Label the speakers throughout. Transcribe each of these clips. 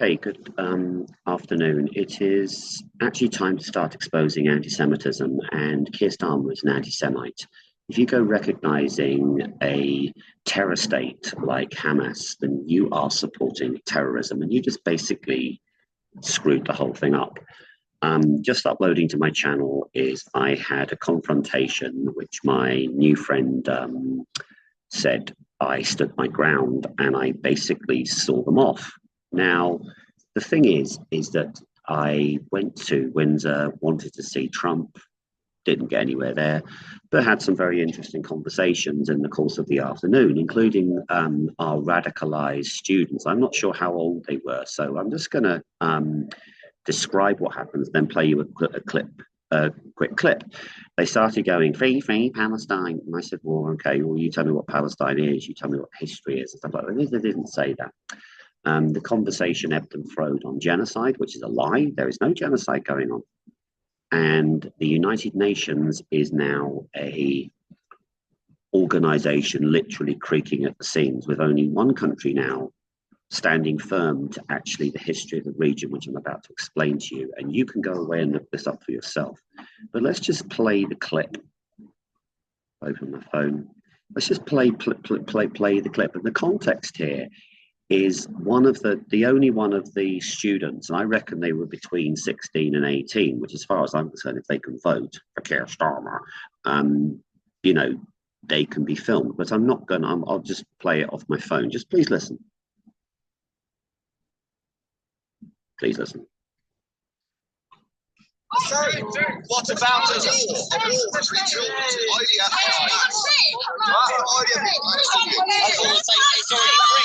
Speaker 1: Okay, good afternoon. It is actually time to start exposing anti-Semitism, and Kier Starmer is an anti-Semite. If you go recognizing a terror state like Hamas, then you are supporting terrorism, and you just basically screwed the whole thing up. Just uploading to my channel is I had a confrontation which my new friend said I stood my ground, and I basically saw them off. Now, the thing is that I went to Windsor, wanted to see Trump, didn't get anywhere there, but had some very interesting conversations in the course of the afternoon, including our radicalized students. I'm not sure how old they were, so I'm just going to describe what happens, then play you a quick clip. They started going, free, free Palestine. And I said, well, okay, well, you tell me what Palestine is, you tell me what history is, and stuff like that. They didn't say that. The conversation ebbed and flowed on genocide, which is a lie. There is no genocide going on. And the United Nations is now a organization literally creaking at the seams, with only one country now standing firm to actually the history of the region, which I'm about to explain to you. And you can go away and look this up for yourself. But let's just play the clip. Open my phone. Let's just play the clip. And the context here is the only one of the students, and I reckon they were between 16 and 18, which as far as I'm concerned, if they can vote for Kier Starmer, you know, they can be filmed. But I'm not going to, I'll just play it off my phone. Just please listen. Please listen.
Speaker 2: So, what about a war between children? It's already free.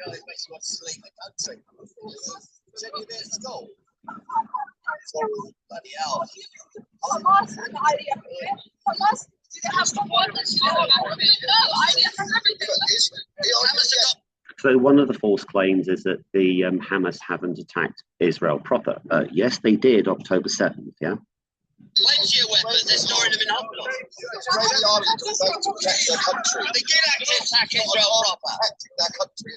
Speaker 2: Guys makes you want to sleep in the country. Is any of it at school? Bloody hell.
Speaker 1: So one of the false claims is that the Hamas haven't attacked Israel proper. Yes, they did, October 7th, yeah?
Speaker 2: Plenty of weapons, they're storing them in hospitals. They did actually attack Israel proper.
Speaker 3: Their country,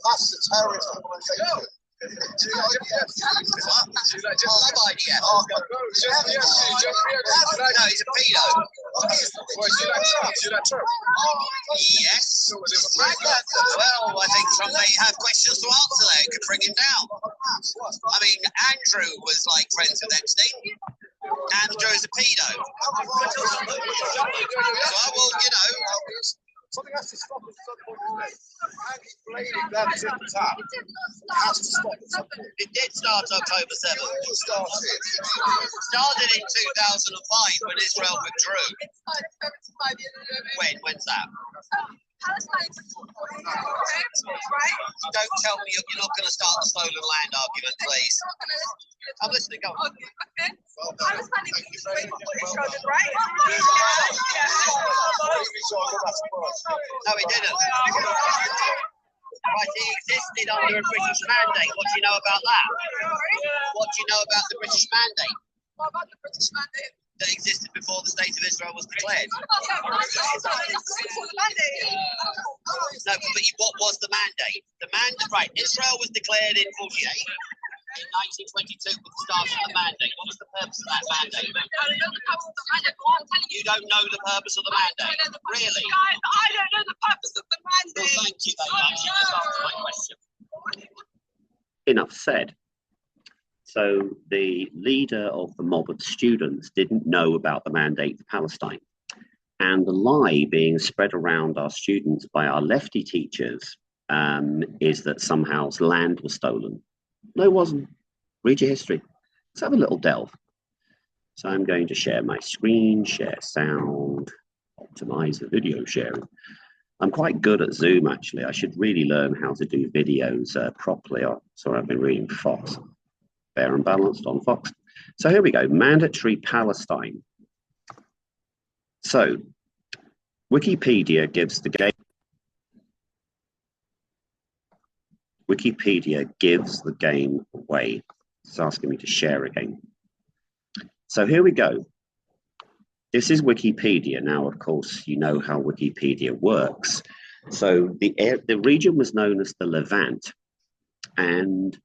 Speaker 3: that's the terrorist organisation.
Speaker 2: No, he's a pedo. Yes. Well, I think Trump may have questions to answer there. It could bring him down. I mean, Andrew was like friends with Epstein. Andrew is a pedo. So, well, you know.
Speaker 3: Something has to stop at some point, isn't it? You can't keep blaming them as if it's happened. It has to stop at some point.
Speaker 2: It did start October 7th.
Speaker 3: It started.
Speaker 2: It started in 2005 when Israel withdrew. When's that?
Speaker 4: Palestine was right?
Speaker 2: Don't tell me you're not going to start the stolen land argument, please. I'm listening, go on.
Speaker 4: Okay. Palestine is right?
Speaker 2: No, he didn't. Right, he existed under a British mandate. What do you know about that? What do you know about the British mandate?
Speaker 4: What about the British mandate?
Speaker 2: That existed before the State of Israel was declared.
Speaker 4: No, but what
Speaker 2: was the mandate? The mandate, right, Israel was declared in 48. In 1922, with the start of the mandate. What was the purpose of that mandate?
Speaker 4: I don't know the purpose of the mandate. Well, I'm telling you.
Speaker 2: You don't know the purpose of the mandate? Really?
Speaker 4: Guys, I don't know the purpose of the mandate.
Speaker 2: Well, thank you very much. You just answered my question.
Speaker 1: Enough said. So the leader of the mob of students didn't know about the mandate for Palestine. And the lie being spread around our students by our lefty teachers is that somehow land was stolen. No, it wasn't. Read your history. Let's have a little delve. So I'm going to share my screen, share sound, optimize the video sharing. I'm quite good at Zoom, actually. I should really learn how to do videos properly. Oh, sorry, I've been reading Fox. Fair and balanced on Fox. So here we go, mandatory Palestine. So Wikipedia gives the game. Wikipedia gives the game away. It's asking me to share again. So here we go. This is Wikipedia. Now, of course, you know how Wikipedia works. So the region was known as the Levant, and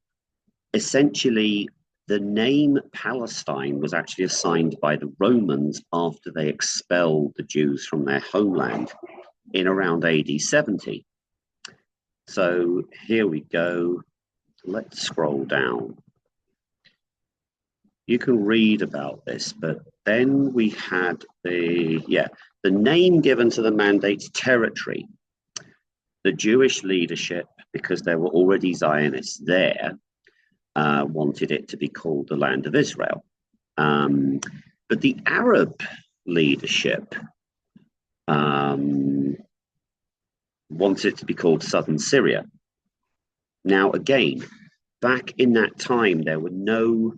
Speaker 1: essentially the name Palestine was actually assigned by the Romans after they expelled the Jews from their homeland in around AD 70. So here we go. Let's scroll down. You can read about this, but then we had the name given to the mandate's territory. The Jewish leadership, because there were already Zionists there, wanted it to be called the Land of Israel. But the Arab leadership wanted it to be called Southern Syria. Now, again, back in that time, there were no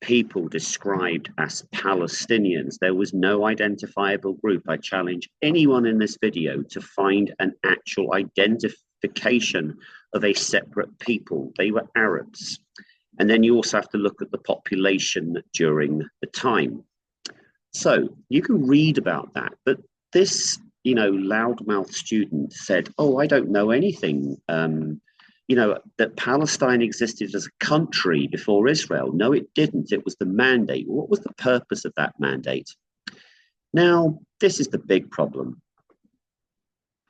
Speaker 1: people described as Palestinians. There was no identifiable group. I challenge anyone in this video to find an actual identification of a separate people. They were Arabs. And then you also have to look at the population during the time. So you can read about that. But this, loudmouth student said, oh, I don't know anything. That Palestine existed as a country before Israel. No, it didn't. It was the mandate. What was the purpose of that mandate? Now, this is the big problem.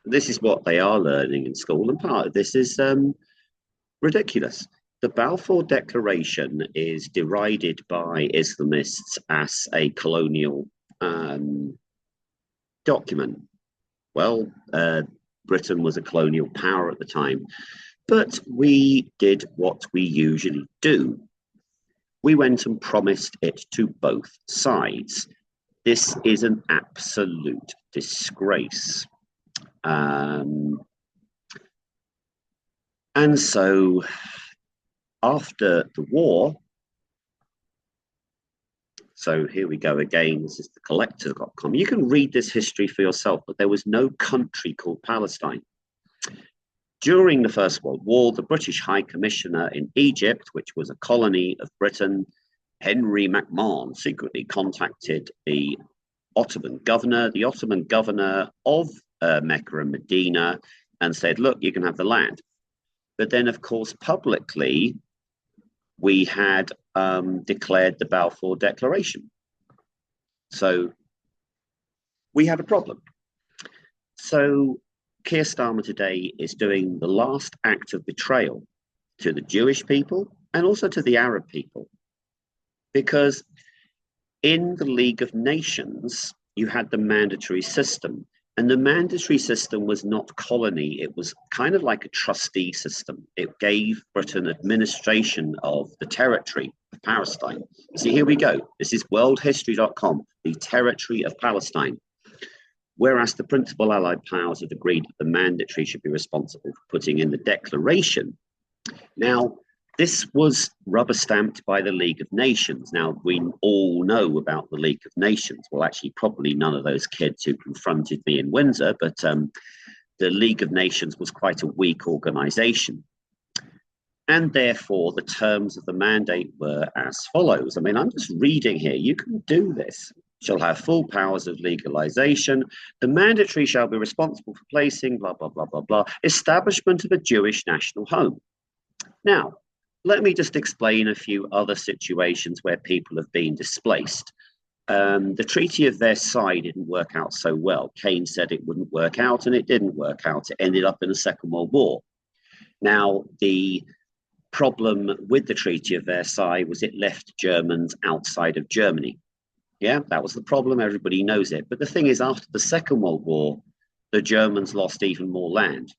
Speaker 1: This is what they are learning in school, and part of this is ridiculous. The Balfour Declaration is derided by Islamists as a colonial document. Well, Britain was a colonial power at the time. But we did what we usually do. We went and promised it to both sides. This is an absolute disgrace. And so after the war, so here we go again, this is the collector.com. You can read this history for yourself, but there was no country called Palestine. During the First World War, the British High Commissioner in Egypt, which was a colony of Britain, Henry McMahon, secretly contacted the Ottoman governor of Mecca and Medina, and said, look, you can have the land. But then, of course, publicly, we had declared the Balfour Declaration. So we had a problem. So Kier Starmer today is doing the last act of betrayal to the Jewish people and also to the Arab people. Because in the League of Nations, you had the mandatory system. And the mandatory system was not colony. It was kind of like a trustee system. It gave Britain administration of the territory of Palestine. See, here we go. This is worldhistory.com, the territory of Palestine. Whereas the principal Allied powers had agreed that the mandatory should be responsible for putting in the declaration. Now, this was rubber stamped by the League of Nations. Now, we all know about the League of Nations. Well, actually, probably none of those kids who confronted me in Windsor, but the League of Nations was quite a weak organization. And therefore, the terms of the mandate were as follows. I mean, I'm just reading here. You can do this. Shall have full powers of legalization. The mandatory shall be responsible for placing, blah, blah, blah, blah, blah, establishment of a Jewish national home. Now, let me just explain a few other situations where people have been displaced. The Treaty of Versailles didn't work out so well. Keynes said it wouldn't work out, and it didn't work out. It ended up in the Second World War. Now, the problem with the Treaty of Versailles was it left Germans outside of Germany. Yeah, that was the problem. Everybody knows it. But the thing is, after the Second World War, the Germans lost even more land.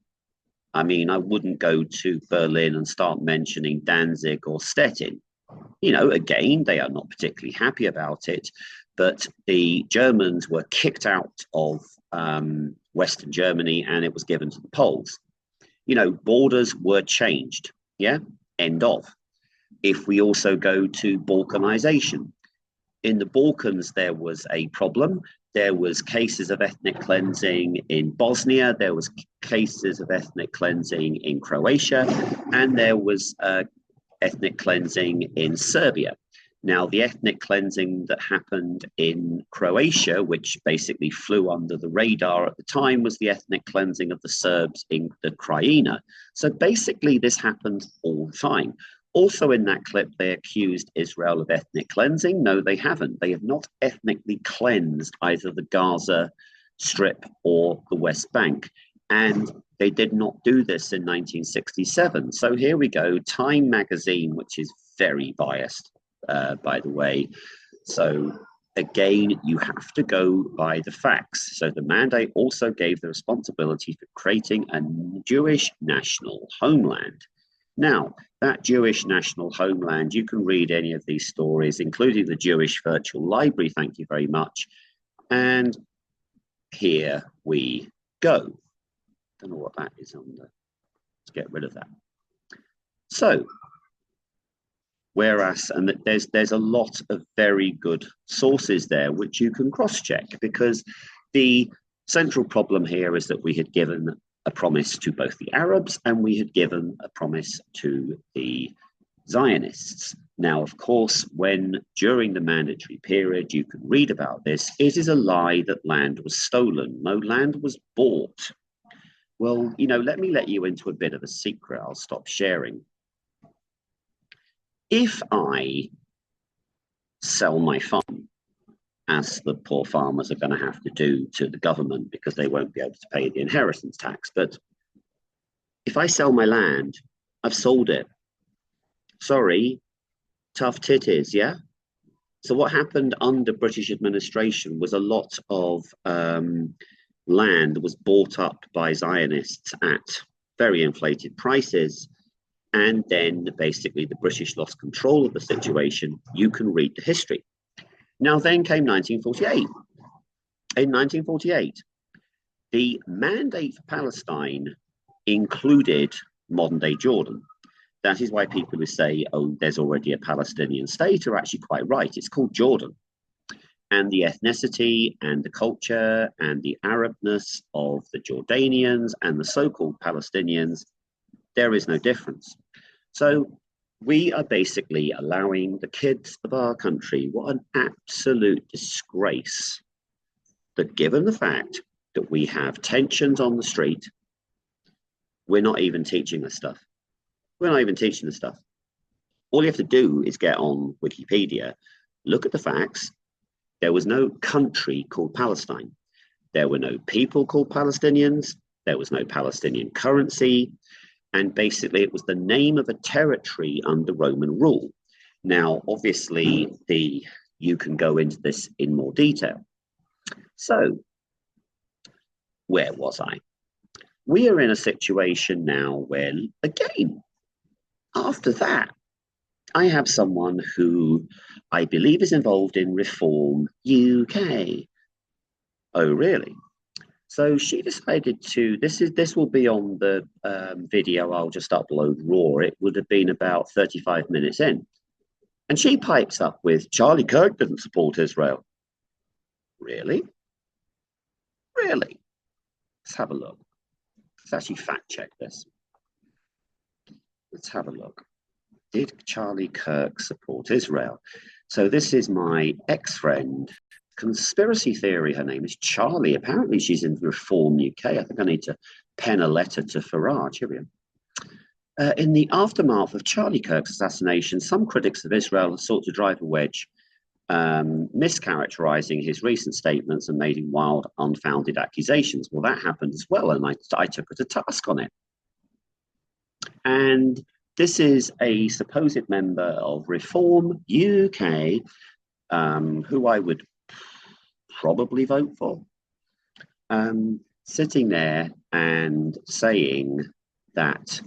Speaker 1: I mean, I wouldn't go to Berlin and start mentioning Danzig or Stettin. Again, they are not particularly happy about it. But the Germans were kicked out of Western Germany, and it was given to the Poles. Borders were changed. Yeah, end of. If we also go to Balkanization, in the Balkans, there was a problem. There was cases of ethnic cleansing in Bosnia. There was cases of ethnic cleansing in Croatia. And there was ethnic cleansing in Serbia. Now, the ethnic cleansing that happened in Croatia, which basically flew under the radar at the time, was the ethnic cleansing of the Serbs in the Krajina. So basically, this happened all the time. Also in that clip, they accused Israel of ethnic cleansing. No, they haven't. They have not ethnically cleansed either the Gaza Strip or the West Bank. And they did not do this in 1967. So here we go, Time magazine, which is very biased, by the way. So again, you have to go by the facts. So the mandate also gave the responsibility for creating a Jewish national homeland. Now, that Jewish national homeland, you can read any of these stories, including the Jewish Virtual Library, thank you very much. And here we go. Don't know what that is on the, let's get rid of that. So, whereas, and there's a lot of very good sources there which you can cross-check, because the central problem here is that we had given a promise to both the Arabs and we had given a promise to the Zionists. Now, of course, when during the mandatory period you can read about this, it is a lie that land was stolen. No, land was bought. Well, you know, let me let you into a bit of a secret. I'll stop sharing. If I sell my farm, as the poor farmers are going to have to do to the government because they won't be able to pay the inheritance tax, but if I sell my land, I've sold it. Sorry, tough titties, yeah? So what happened under British administration was a lot of land was bought up by Zionists at very inflated prices. And then basically the British lost control of the situation. You can read the history. Now then came 1948. In 1948, the mandate for Palestine included modern-day Jordan. That is why people who say, oh, there's already a Palestinian state are actually quite right. It's called Jordan. And the ethnicity and the culture and the Arabness of the Jordanians and the so-called Palestinians, there is no difference. So we are basically allowing the kids of our country, what an absolute disgrace, that given the fact that we have tensions on the street, we're not even teaching this stuff. We're not even teaching this stuff. All you have to do is get on Wikipedia, look at the facts. There was no country called Palestine. There were no people called Palestinians. There was no Palestinian currency. And basically, it was the name of a territory under Roman rule. Now, obviously, you can go into this in more detail. So, where was I? We are in a situation now where, again, after that, I have someone who I believe is involved in Reform UK. Oh, really? So she decided to, this will be on the video I'll just upload raw. It would have been about 35 minutes in. And she pipes up with, Charlie Kirk didn't support Israel. Really? Really? Let's have a look. Let's actually fact check this. Let's have a look. Did Charlie Kirk support Israel? So this is my ex-friend, conspiracy theory. Her name is Charlie. Apparently she's in Reform UK. I think I need to pen a letter to Farage. Here we are. In the aftermath of Charlie Kirk's assassination, some critics of Israel have sought to drive a wedge, mischaracterizing his recent statements and making wild, unfounded accusations. Well, that happened as well, and I took her to task on it. And this is a supposed member of Reform UK, who I would probably vote for, sitting there and saying that,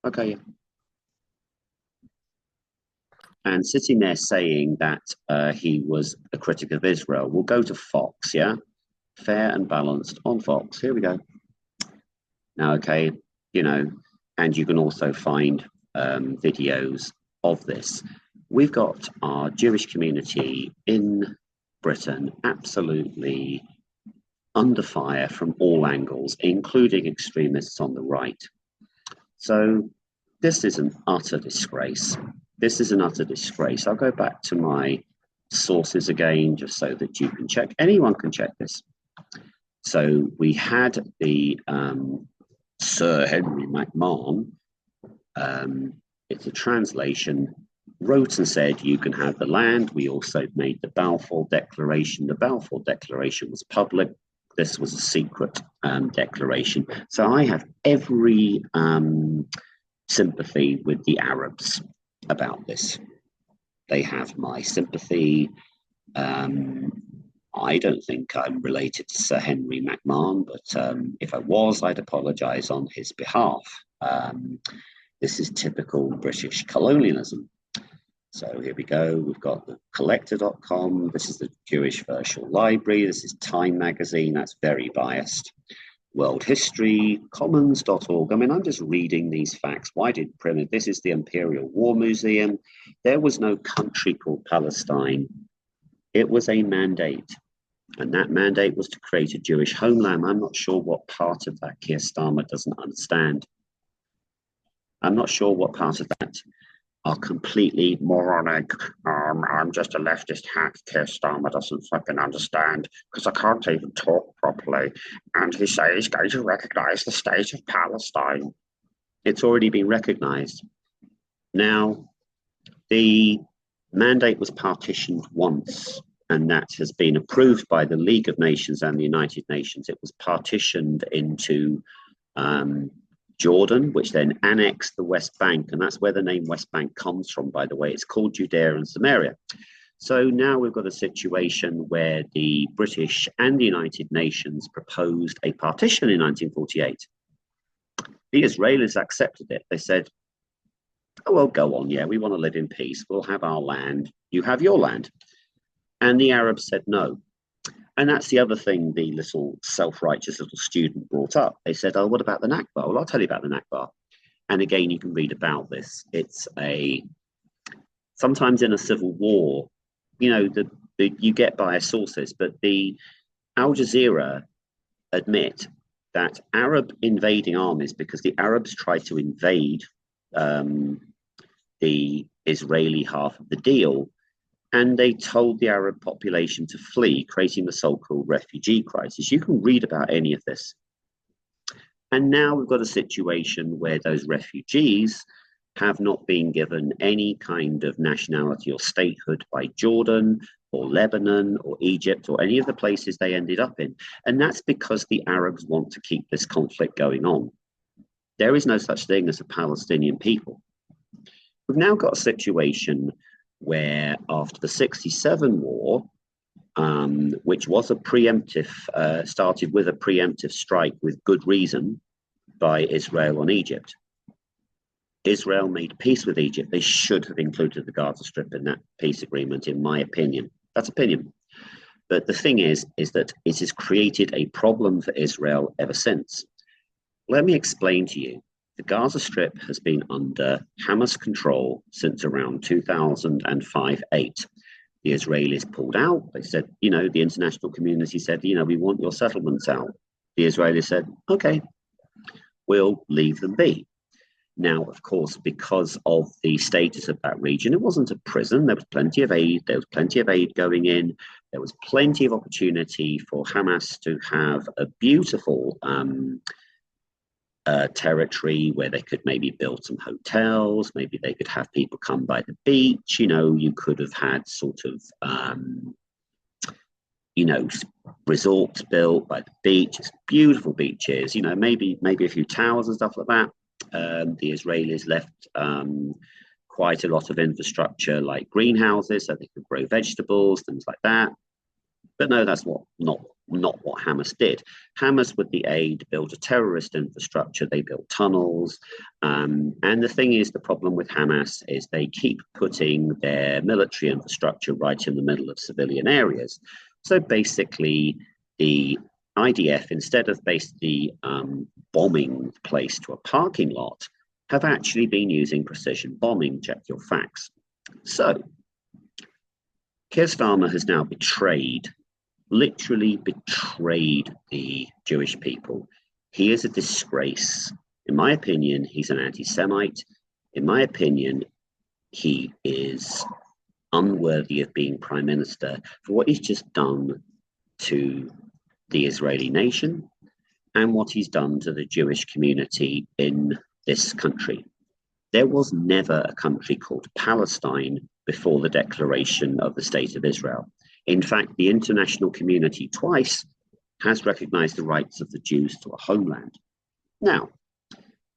Speaker 1: okay, and sitting there saying that he was a critic of Israel. We'll go to Fox, yeah? Fair and balanced on Fox. Here we go. Now, okay, you know, and you can also find videos of this. We've got our Jewish community in Britain absolutely under fire from all angles, including extremists on the right. So This is an utter disgrace. This is an utter disgrace. I'll go back to my sources again, just so that you can check. Anyone can check this. So we had the Sir Henry McMahon, it's a translation, wrote and said, you can have the land. We also made the Balfour Declaration. The Balfour Declaration was public. This was a secret declaration. So I have every sympathy with the Arabs about this. They have my sympathy. I don't think I'm related to Sir Henry McMahon, but if I was, I'd apologise on his behalf. This is typical British colonialism. So here we go. We've got the collector.com. This is the Jewish Virtual Library. This is Time magazine. That's very biased. World History, commons.org. I mean, I'm just reading these facts. Why did print? This is the Imperial War Museum. There was no country called Palestine. It was a mandate. And that mandate was to create a Jewish homeland. I'm not sure what part of that Kier Starmer doesn't understand. I'm not sure what part of that are completely moronic. I'm just a leftist hack. Kier Starmer doesn't fucking understand because I can't even talk properly. And he says he's going to recognize the state of Palestine. It's already been recognized. Now, the mandate was partitioned once, and that has been approved by the League of Nations and the United Nations. It was partitioned into Jordan, which then annexed the West Bank, and that's where the name West Bank comes from, by the way. It's called Judea and Samaria. So now we've got a situation where the British and the United Nations proposed a partition in 1948. The Israelis accepted it. They said, oh, well, go on, yeah, we want to live in peace. We'll have our land. You have your land. And the Arabs said no. And that's the other thing the little self-righteous little student brought up. They said, oh, what about the Nakba? Well, I'll tell you about the Nakba. And again, you can read about this. It's sometimes in a civil war, you know, you get biased sources, but the Al Jazeera admit that Arab invading armies, because the Arabs tried to invade the Israeli half of the deal, and they told the Arab population to flee, creating the so-called refugee crisis. You can read about any of this. And now we've got a situation where those refugees have not been given any kind of nationality or statehood by Jordan or Lebanon or Egypt or any of the places they ended up in. And that's because the Arabs want to keep this conflict going on. There is no such thing as a Palestinian people. We've now got a situation where after the 67 war, which was a preemptive, started with a preemptive strike with good reason by Israel on Egypt. Israel made peace with Egypt. They should have included the Gaza Strip in that peace agreement, in my opinion. That's opinion. But the thing is that it has created a problem for Israel ever since. Let me explain to you. The Gaza Strip has been under Hamas control since around 2005-8. The Israelis pulled out. They said, you know, the international community said, you know, we want your settlements out. The Israelis said, okay, we'll leave them be. Now, of course, because of the status of that region, it wasn't a prison. There was plenty of aid. There was plenty of aid going in. There was plenty of opportunity for Hamas to have a beautiful territory where they could maybe build some hotels, maybe they could have people come by the beach, you know, you could have had sort of, you know, resorts built by the beach, it's beautiful beaches, you know, maybe a few towers and stuff like that. The Israelis left quite a lot of infrastructure like greenhouses so they could grow vegetables, things like that. But no, that's not what Hamas did. Hamas, with the aid, built a terrorist infrastructure. They built tunnels. And the thing is, the problem with Hamas is they keep putting their military infrastructure right in the middle of civilian areas. So basically, the IDF, instead of basically bombing the place to a parking lot, have actually been using precision bombing. Check your facts. So, Kier Starmer has now literally betrayed the Jewish people. He is a disgrace. In my opinion, he's an anti-Semite. In my opinion, he is unworthy of being prime minister for what he's just done to the Israeli nation and what he's done to the Jewish community in this country. There was never a country called Palestine before the declaration of the State of Israel. In fact, the international community twice has recognized the rights of the Jews to a homeland. Now,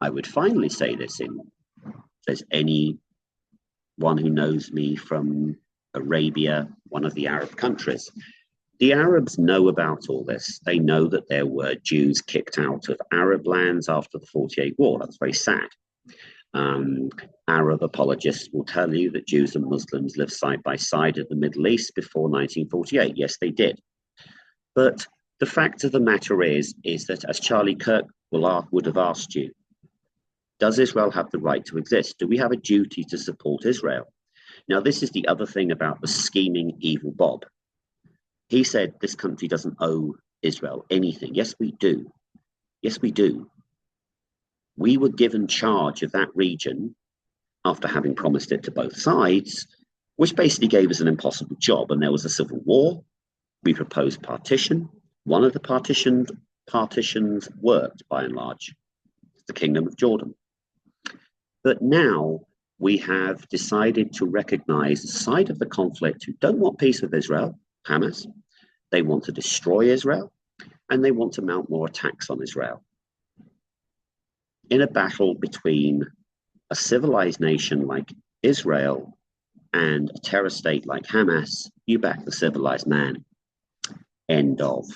Speaker 1: I would finally say this in, if there's anyone who knows me from Arabia, one of the Arab countries, the Arabs know about all this. They know that there were Jews kicked out of Arab lands after the 48 war. That's very sad. Arab apologists will tell you that Jews and Muslims lived side by side in the Middle East before 1948. Yes, they did. But the fact of the matter is that, as Charlie Kirk would have asked you, does Israel have the right to exist? Do we have a duty to support Israel? Now, this is the other thing about the scheming evil Bob. He said this country doesn't owe Israel anything. Yes, we do. Yes, we do. We were given charge of that region after having promised it to both sides, which basically gave us an impossible job. And there was a civil war. We proposed partition. One of the partitions worked by and large, the Kingdom of Jordan. But now we have decided to recognize the side of the conflict who don't want peace with Israel, Hamas. They want to destroy Israel, and they want to mount more attacks on Israel. In a battle between a civilized nation like Israel and a terror state like Hamas, you back the civilized man. End of.